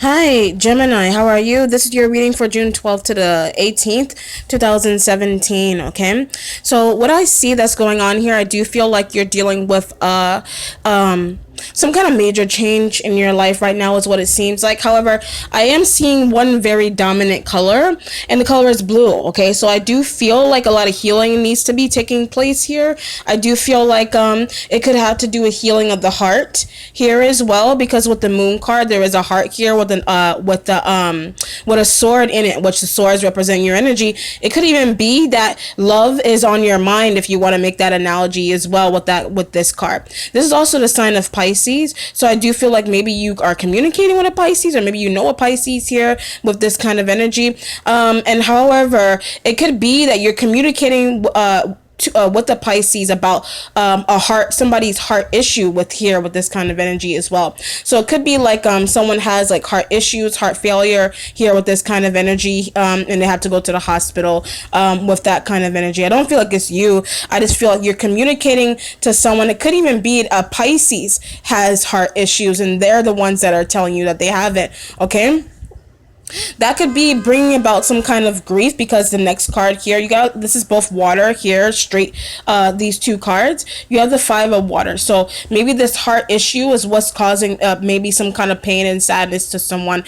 Hi, Gemini. How are you? This is your reading for June 12th to the 18th, 2017. Okay. So, what I see that's going on here, I do feel like you're dealing with some kind of major change in your life right now, is what it seems like. However, I am seeing one very dominant color, and the color is blue. Okay. So, I do feel like a lot of healing needs to be taking place here. I do feel like it could have to do with healing of the heart here as well, because with the moon card, there is a heart here with an with a sword in it, which the swords represent your energy. It could even be that love is on your mind, if you want to make that analogy as well with that, with this card. This is also the sign of Pisces, so I do feel like maybe you are communicating with a Pisces, or maybe you know a Pisces here with this kind of energy. And however, it could be that you're communicating with the Pisces about somebody's heart issue with here with this kind of energy as well. So it could be like someone has like heart issues, heart failure here with this kind of energy, and they have to go to the hospital with that kind of energy. I don't feel like it's you. I just feel like you're communicating to someone. It could even be a Pisces has heart issues, and they're the ones that are telling you that they have it. Okay. That could be bringing about some kind of grief, because the next card here, you got, this is both water here, straight, these two cards, you have the five of water. So maybe this heart issue is what's causing maybe some kind of pain and sadness to someone,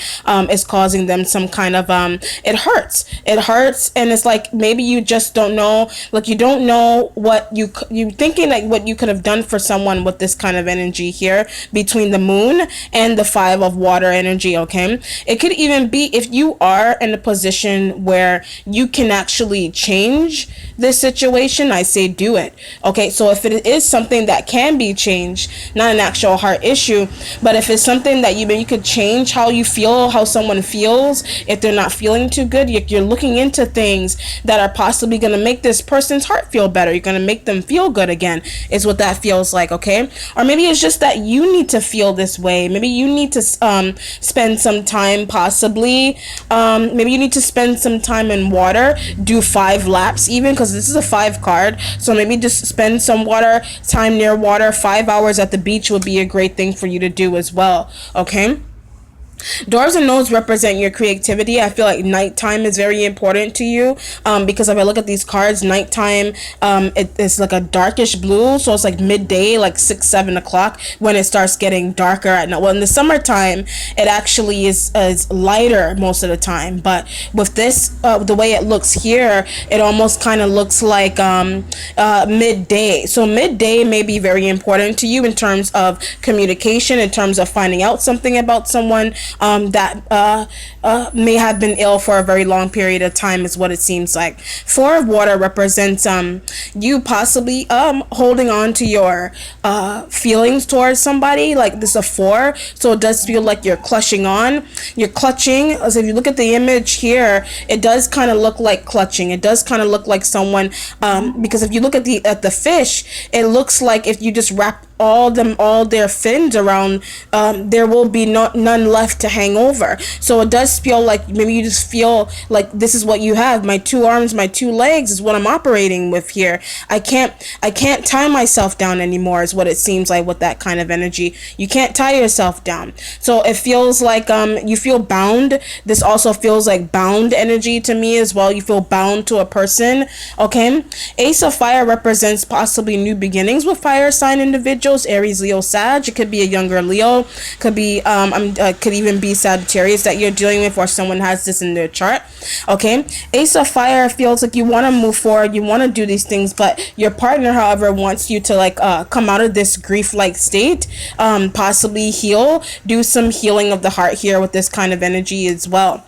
is causing them some kind of it hurts, and it's like maybe you just don't know, like you don't know what you thinking, like what you could have done for someone with this kind of energy here between the moon and the five of water energy. Okay, it could even be if you are in a position where you can actually change this situation, I say do it. Okay, so if it is something that can be changed, not an actual heart issue, but if it's something that you could change how you feel, how someone feels if they're not feeling too good, you're looking into things that are possibly going to make this person's heart feel better. You're going to make them feel good again, is what that feels like. Okay, or maybe it's just that you need to feel this way. Maybe you need to spend some time, possibly maybe you need to spend some time in water, do 5 laps even, because this is a 5 card. So maybe just spend some water time near water. 5 hours at the beach would be a great thing for you to do as well. Okay, doors and nodes represent your creativity. I feel like nighttime is very important to you, because if I look at these cards, nighttime, it's like a darkish blue, so it's like midday, like 6-7 o'clock, when it starts getting darker at night. Well, in the summertime, it actually is lighter most of the time, but with this, the way it looks here, it almost kind of looks like midday. So midday may be very important to you in terms of communication, in terms of finding out something about someone that may have been ill for a very long period of time, is what it seems like. 4 of water represents you possibly holding on to your feelings towards somebody. Like this is a 4, so it does feel like you're clutching on. You're clutching. As if you look at the image here, it does kind of look like clutching. It does kind of look like someone, because if you look at the fish, it looks like if you just wrap all their fins around, there will be none left to hang over. So it does feel like maybe you just feel like this is what you have. My 2 arms, my 2 legs is what I'm operating with here. I can't tie myself down anymore, is what it seems like with that kind of energy. You can't tie yourself down, so it feels like you feel bound. This also feels like bound energy to me as well. You feel bound to a person. Okay, Ace of Fire represents possibly new beginnings with fire sign individuals. Aries, Leo, Sag. It could be a younger Leo, could be could even be Sagittarius that you're dealing with, or someone has this in their chart. Okay, Ace of Fire feels like you want to move forward, you want to do these things, but your partner, however, wants you to like come out of this grief like state, possibly heal, do some healing of the heart here with this kind of energy as well.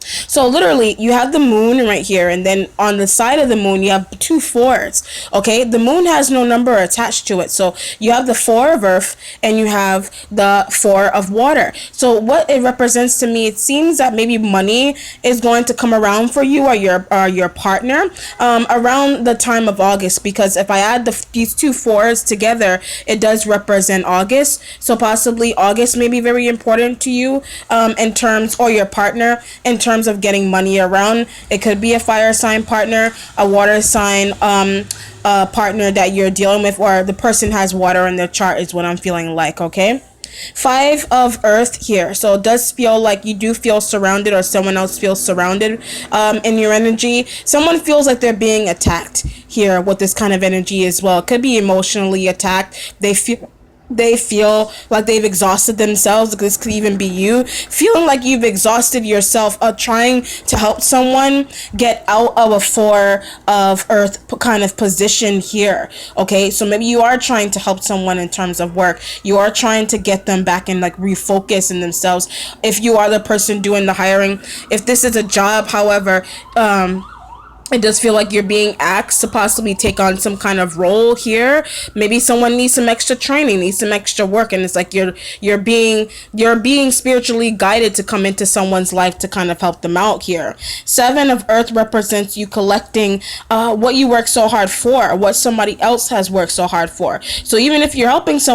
So literally, you have the moon right here, and then on the side of the moon, you have 2 fours. Okay, the moon has no number attached to it, so you have the 4 of earth and you have the 4 of water. So what it represents to me, it seems that maybe money is going to come around for you or your partner around the time of August, because if I add these 2 fours together, it does represent August. So possibly August may be very important to you, in terms, or your partner, in terms of getting money around. It could be a fire sign partner, a water sign partner that you're dealing with, or the person has water in their chart, is what I'm feeling like. Okay, Five of Earth here. So it does feel like you do feel surrounded, or someone else feels surrounded in your energy. Someone feels like they're being attacked here with this kind of energy as well. It could be emotionally attacked. They feel like they've exhausted themselves. This could even be you feeling like you've exhausted yourself trying to help someone get out of a four of earth kind of position here. Okay, so maybe you are trying to help someone in terms of work. You are trying to get them back and like refocus in themselves. If you are the person doing the hiring, if this is a job, however, it does feel like you're being asked to possibly take on some kind of role here. Maybe someone needs some extra training, needs some extra work, and it's like you're being spiritually guided to come into someone's life to kind of help them out here. Seven of Earth represents you collecting what you work so hard for, what somebody else has worked so hard for. So even if you're helping someone